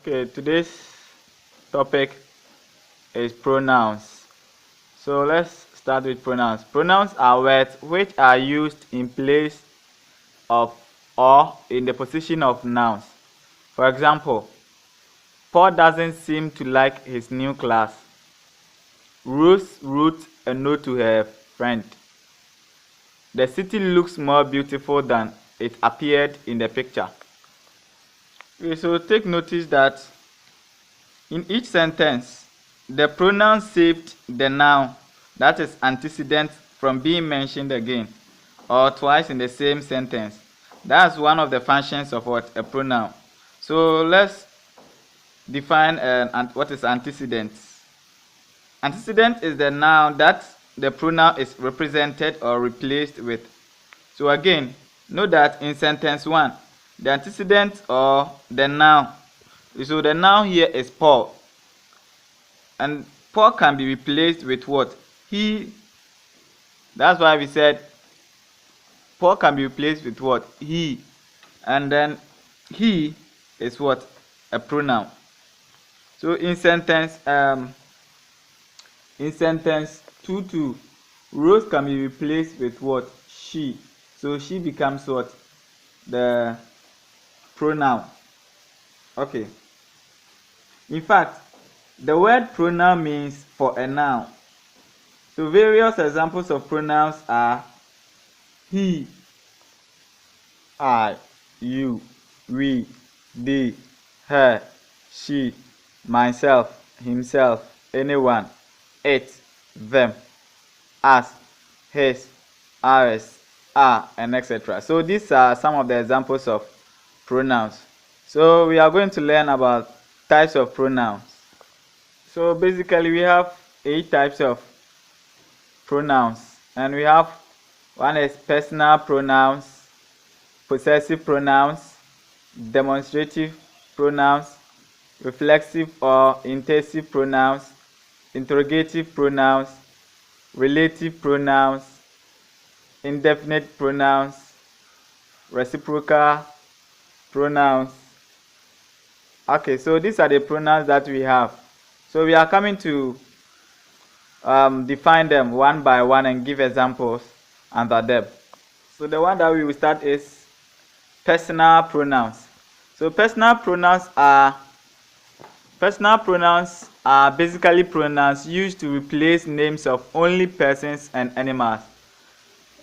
Okay, today's topic is pronouns. So let's start with pronouns. Pronouns are words which are used in place of or in the position of nouns. For example, Paul doesn't seem to like his new class. Rose wrote a note to her friend. The city looks more beautiful than it appeared in the picture. Okay, so take notice that in each sentence, the pronoun saved the noun, that is antecedent, from being mentioned again or twice in the same sentence. That's one of the functions of what? A pronoun. So let's define what is antecedent. Antecedent is the noun that the pronoun is represented or replaced with. So again, note that in sentence 1, the antecedent or the noun, so the noun here is Paul. And Paul can be replaced with what? He. That's why we said Paul can be replaced with what? He. And then he is what? A pronoun. So in sentence 2, Rose can be replaced with what? She. So she becomes what? The pronoun. Okay. In fact, the word pronoun means for a noun. So various examples of pronouns are he, I, you, we, they, her, she, myself, himself, anyone, it, them, us, his, ours, our, and etc. So these are some of the examples of pronouns. So we are going to learn about types of pronouns. So basically we have 8 types of pronouns, and we have one is personal pronouns, possessive pronouns, demonstrative pronouns, reflexive or intensive pronouns, interrogative pronouns, relative pronouns, indefinite pronouns, reciprocal pronouns. Okay, so these are the pronouns that we have. So we are coming to define them one by one and give examples under them. So the one that we will start is personal pronouns. So personal pronouns are basically pronouns used to replace names of only persons and animals.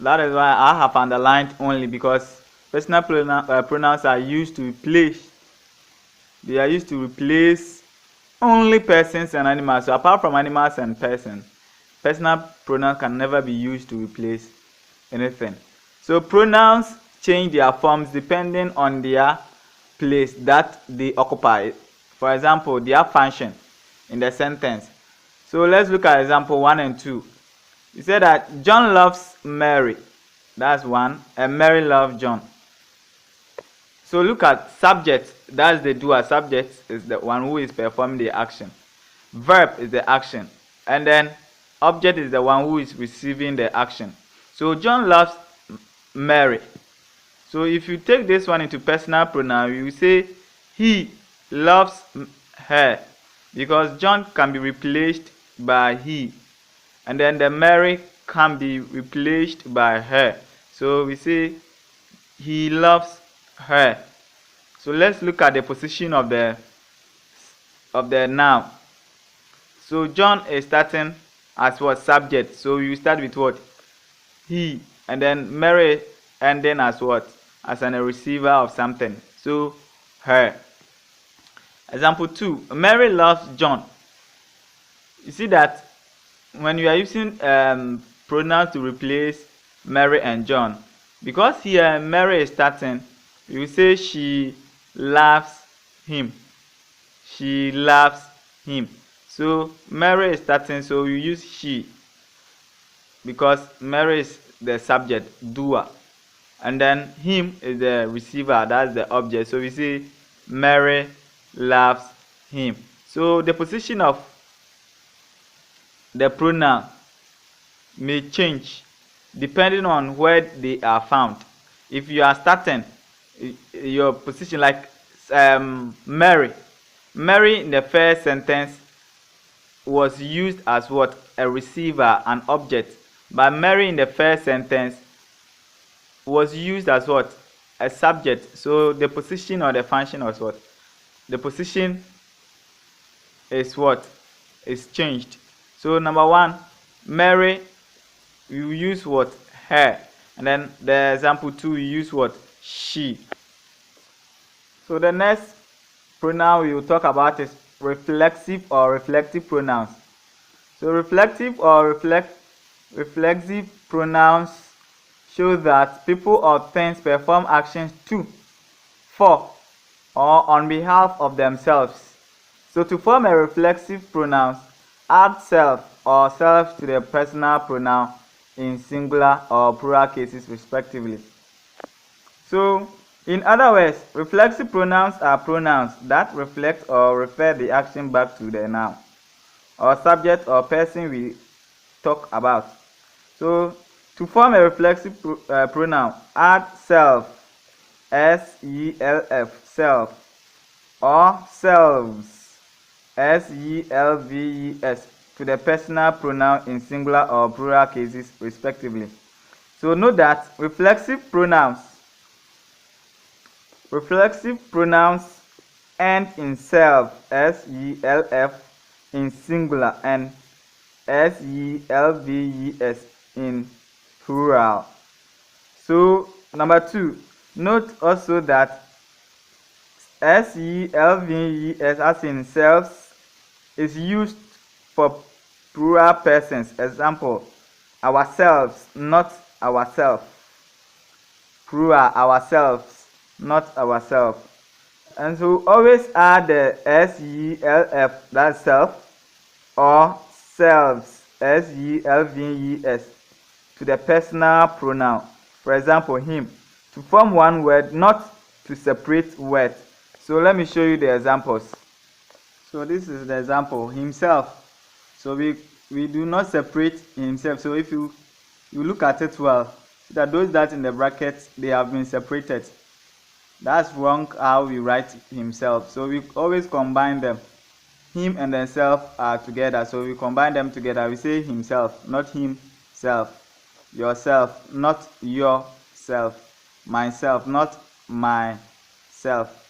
That is why I have underlined only, because personal pronouns are used to replace. They are used to replace only persons and animals. So apart from animals and persons, personal pronouns can never be used to replace anything. So pronouns change their forms depending on their place that they occupy. For example, their function in the sentence. So let's look at example 1 and 2. You said that John loves Mary. That's one. And Mary loves John. So look at subject. That's the doer. Subject is the one who is performing the action. Verb is the action. And then object is the one who is receiving the action. So John loves Mary. So if you take this one into personal pronoun, you say he loves her, because John can be replaced by he. And then the Mary can be replaced by her. So we say he loves her. So let's look at the position of the noun. So John is starting as what? Subject. So you start with what? He. And then Mary ending as what? As a receiver of something. So her. Example 2. Mary loves John. You see that when you are using pronouns to replace Mary and John, because here Mary is starting, you say she loves him. She loves him. So Mary is starting, so you use she, because Mary is the subject, doer, and then him is the receiver, that's the object. So we say Mary loves him. So the position of the pronoun may change depending on where they are found. If you are starting your position like Mary, Mary in the first sentence was used as what? A receiver, an object. But Mary in the first sentence was used as what? A subject. So the position or the function was what? The position is what? Is changed. So number one, Mary, you use what? Her. And then the example 2, you use what? She. So the next pronoun we will talk about is reflexive or reflective pronouns. So reflective or reflexive pronouns show that people or things perform actions to, for, or on behalf of themselves. So to form a reflexive pronoun, add self or self to the personal pronoun in singular or plural cases respectively. So in other words, reflexive pronouns are pronouns that reflect or refer the action back to the noun or subject or person we talk about. So to form a reflexive pronoun, add self, self, self, or selves, selves, to the personal pronoun in singular or plural cases respectively. So note that reflexive pronouns end in self, self, in singular, and selves in plural. So number 2, note also that selves as in selves is used for plural persons. Example, ourselves, not ourselves. Plural, ourselves, not ourselves. And so always add the self, that's self, or selves, selves, to the personal pronoun. For example, him, to form one word, not to separate words. So let me show you the examples. So this is the example, himself. So we do not separate himself. So if you look at it well, see that those that in the brackets, they have been separated. That's wrong how we write himself. So we always combine them. Him and the self are together. So we combine them together. We say himself, not himself. Yourself, not yourself. Myself, not myself.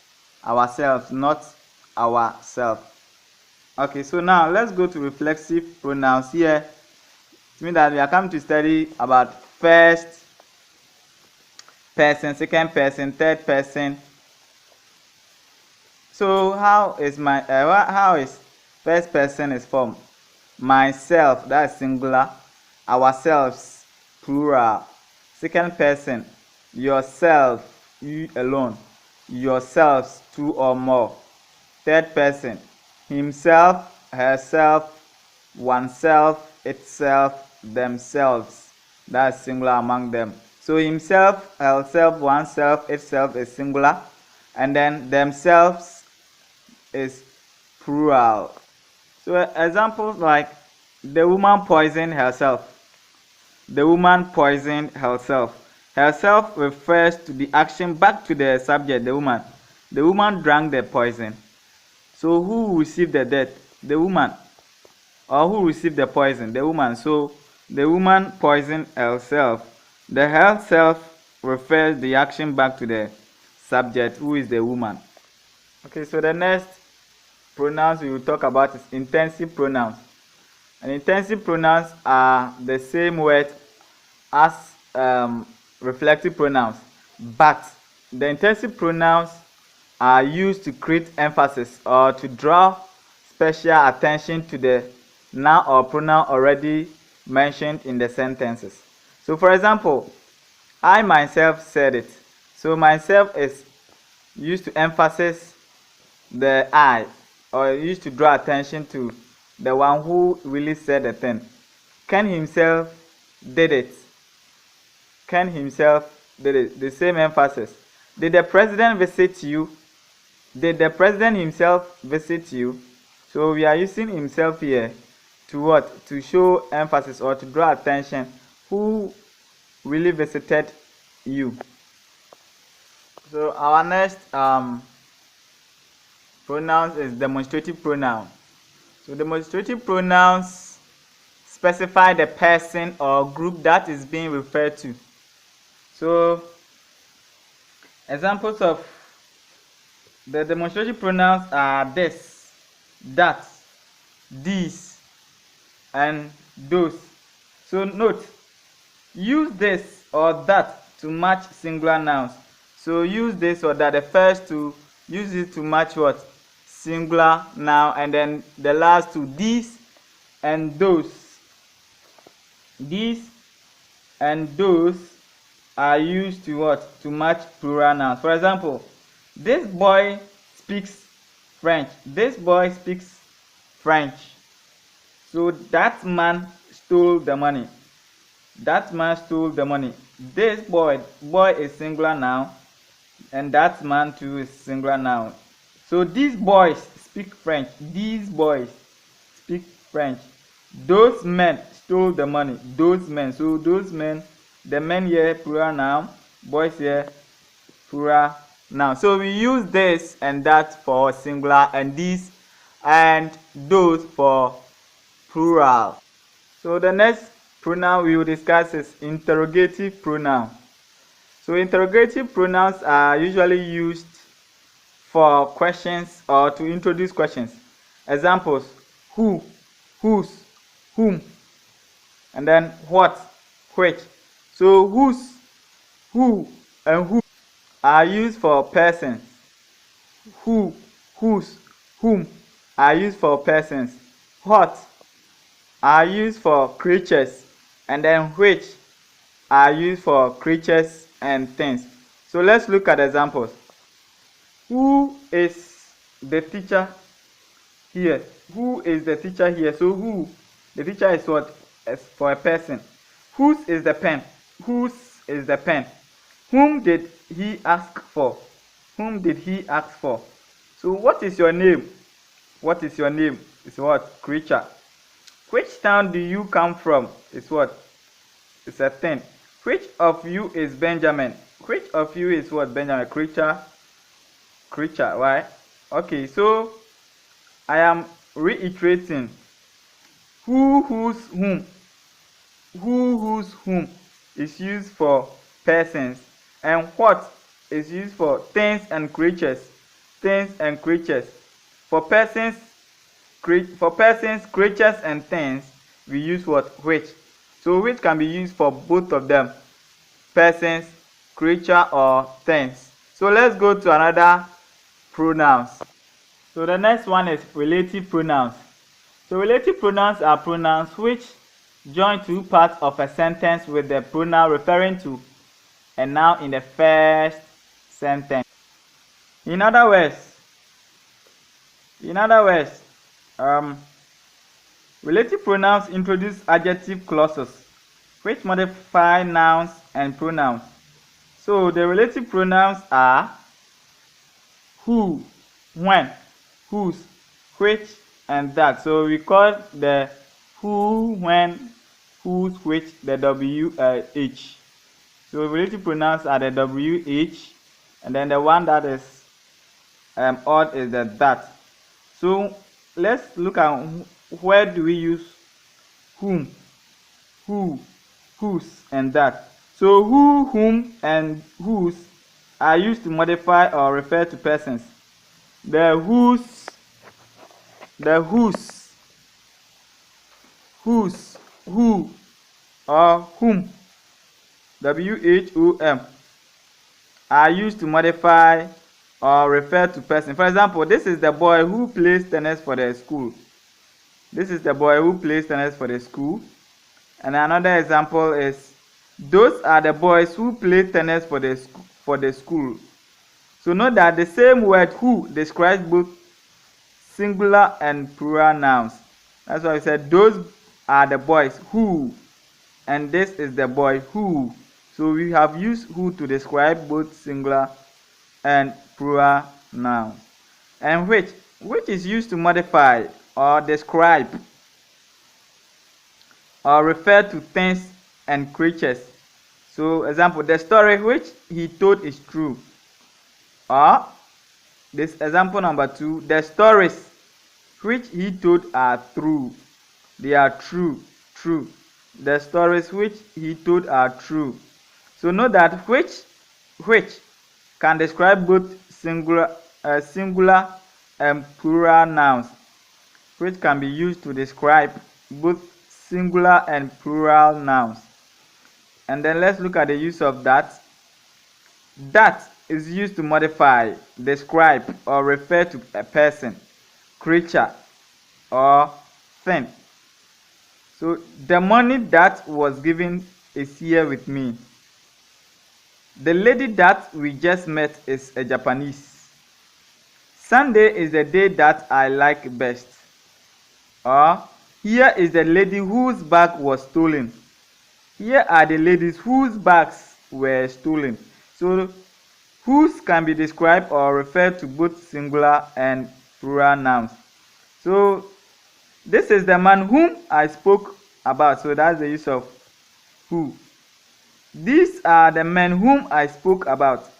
Ourselves, not ourself. Okay, so now let's go to reflexive pronouns. Here, it means that we are coming to study about first person, second person, third person. So how is first person is formed? Myself, that's singular. Ourselves, plural. Second person, yourself, you alone. Yourselves, two or more. Third person, himself, herself, oneself, itself, themselves. That's singular among them. So himself, herself, oneself, itself is singular, and then themselves is plural. So examples like the woman poisoned herself. The woman poisoned herself. Herself refers to the action back to the subject, the woman. The woman drank the poison. So who received the death? The woman. Or who received the poison? The woman. So the woman poisoned herself. The herself refers the action back to the subject, who is the woman. Okay, so the next pronouns we will talk about is intensive pronouns. And intensive pronouns are the same word as reflective pronouns, but the intensive pronouns are used to create emphasis or to draw special attention to the noun or pronoun already mentioned in the sentences. So for example, I myself said it. So myself is used to emphasize the I, or used to draw attention to the one who really said the thing. Ken himself did it. Ken himself did it. The same emphasis. Did the president visit you? Did the president himself visit you? So we are using himself here to what? To show emphasis or to draw attention. Who really visited you? So our next Pronouns is demonstrative pronoun. So demonstrative pronouns specify the person or group that is being referred to. So examples of the demonstrative pronouns are this, that, these, and those. So note, use this or that to match singular nouns. So use this or that, the first to use it to match what? Singular noun, and then the last two, these and those. These and those are used to what? To match plural nouns. For example, this boy speaks French. This boy speaks French. So that man stole the money. That man stole the money. This boy is singular noun, and that man too is singular noun. So these boys speak French. These boys speak French. Those men stole the money. Those men. So those men, the men here plural noun, boys here plural noun. So we use this and that for singular, and these and those for plural. So the next pronoun we will discuss is interrogative pronoun. So interrogative pronouns are usually used for questions or to introduce questions. Examples: who, whose, whom, and then what, which. So whose, who, and who are used for persons. Who, whose, whom are used for persons. What are used for creatures, and then which are used for creatures and things. So let's look at examples. Who is the teacher here? Who is the teacher here? So who, the teacher is what? Is for a person. Whose is the pen? Whose is the pen? Whom did he ask for? Whom did he ask for? So what is your name? What is your name? Is what? Creature. Which town do you come from? Is what? It's a thing. Which of you is Benjamin? Which of you is what? Benjamin. Creature. Creature. Why? Okay, so I am reiterating. Who, whose, whom. Who, whose, whom is used for persons, and what is used for things and creatures. Things and creatures. For persons, creatures, and things, we use what? Which. So which can be used for both of them, persons, creature, or things. So let's go to another pronouns. So the next one is relative pronouns. So relative pronouns are pronouns which join two parts of a sentence with the pronoun referring to a noun in the first sentence. In other words, relative pronouns introduce adjective clauses which modify nouns and pronouns. So the relative pronouns are who, when, whose, which, and that. So we call the who, when, whose, which the WH. So relative pronouns are the WH, and then the one that is odd is the that. So let's look at where do we use whom, who, whose, and that. So who, whom, and whose are used to modify or refer to persons. The whose, whose, who, or whom, WHOM, are used to modify or refer to person. For example, this is the boy who plays tennis for the school. This is the boy who plays tennis for the school. And another example is, those are the boys who play tennis for the school. So note that the same word who describes both singular and plural nouns. That's why I said those are the boys who, and this is the boy who. So we have used who to describe both singular and plural nouns. And which is used to modify or describe or refer to things and creatures. So example, the story which he told is true, or This example number 2, the stories which he told are true. They are true. The stories which he told are true. So note that which can describe both singular and plural nouns, which can be used to describe both singular and plural nouns. And then let's look at the use of that. That is used to modify, describe, or refer to a person, creature, or thing. So the money that was given is here with me. The lady that we just met is a Japanese. Sunday is the day that I like best. Or here is the lady whose bag was stolen. Here are the ladies whose bags were stolen. So whose can be described or referred to both singular and plural nouns. So this is the man whom I spoke about. So that's the use of who. These are the men whom I spoke about.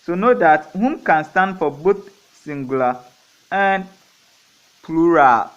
So note that whom can stand for both singular and plural.